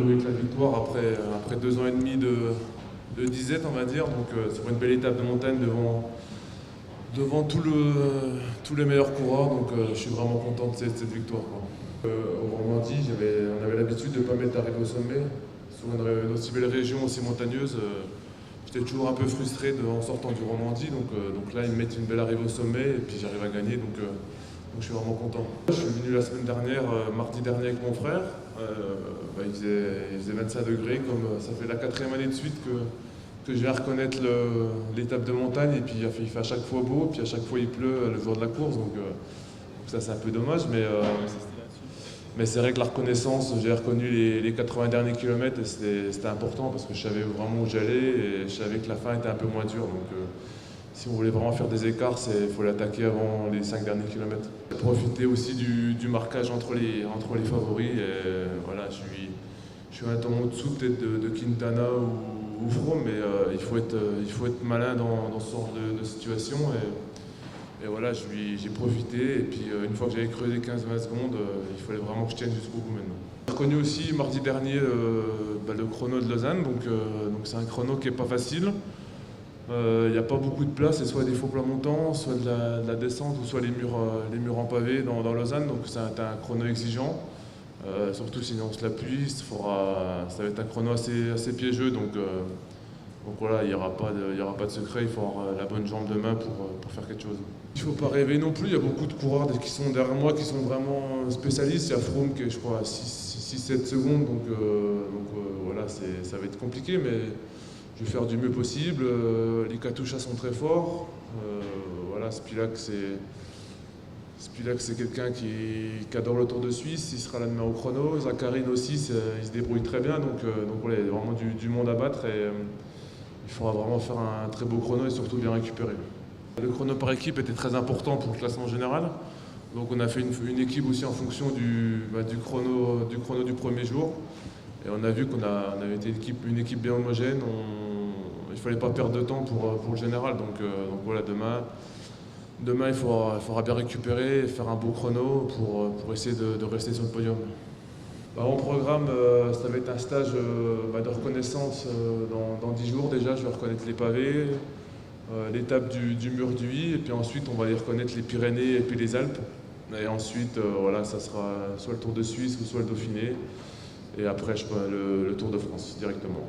Avec la victoire après 2 ans et demi de disette, on va dire, donc sur une belle étape de montagne devant tous les meilleurs coureurs, donc je suis vraiment content de cette victoire, quoi. Au Romandie, on avait l'habitude de ne pas mettre d'arrivée au sommet. Sur une aussi belle région, aussi montagneuse, j'étais toujours un peu frustré en sortant du Romandie, donc là ils me mettent une belle arrivée au sommet et puis j'arrive à gagner, donc je suis vraiment content. Je suis venu la semaine dernière, mardi dernier avec mon frère. Il faisait 25 degrés, comme ça fait la 4e année de suite que je viens reconnaître l'étape de montagne, et puis il fait à chaque fois beau, puis à chaque fois il pleut le jour de la course, donc ça c'est un peu dommage, mais c'est vrai que la reconnaissance, j'ai reconnu les 80 derniers kilomètres et c'était important parce que je savais vraiment où j'allais et je savais que la fin était un peu moins dure. Donc si on voulait vraiment faire des écarts, il faut l'attaquer avant les 5 derniers kilomètres. Profiter aussi du marquage entre les favoris. Et, voilà, je suis un temps en dessous peut-être de Quintana ou Froome, mais il faut être malin dans ce genre de situation. Et voilà, j'ai profité, et puis une fois que j'avais creusé 15-20 secondes, il fallait vraiment que je tienne jusqu'au bout maintenant. J'ai reconnu aussi mardi dernier le chrono de Lausanne, donc c'est un chrono qui n'est pas facile. Il n'y a pas beaucoup de place, c'est soit des faux plats montants, soit de la descente, ou soit les murs en pavé dans Lausanne, donc c'est un chrono exigeant. Surtout si on se l'appuie, ça va être un chrono assez piégeux, donc voilà, il n'y aura pas de secret, il faut avoir la bonne jambe de main pour faire quelque chose. Il ne faut pas rêver non plus, il y a beaucoup de coureurs qui sont derrière moi qui sont vraiment spécialistes. Il y a Froome qui est, je crois, à 6-7 secondes, donc voilà, ça va être compliqué, mais je vais faire du mieux possible. Les Katusha sont très forts. Voilà, Spilak c'est quelqu'un qui adore le Tour de Suisse, il sera là demain au chrono. Zakharine aussi, il se débrouille très bien, donc voilà, il y a vraiment du monde à battre et il faudra vraiment faire un très beau chrono et surtout bien récupérer. Le chrono par équipe était très important pour le classement général, donc on a fait une équipe aussi en fonction du chrono du premier jour, et on a vu qu'on avait été une équipe bien homogène. Il ne fallait pas perdre de temps pour le général, donc voilà, demain il faudra bien récupérer et faire un beau chrono pour essayer de rester sur le podium. Mon programme, ça va être un stage de reconnaissance dans 10 jours déjà. Je vais reconnaître les pavés, l'étape du mur du Huy, et puis ensuite on va aller reconnaître les Pyrénées et puis les Alpes. Et ensuite, voilà, ça sera soit le Tour de Suisse ou soit le Dauphiné. Et après, le Tour de France directement.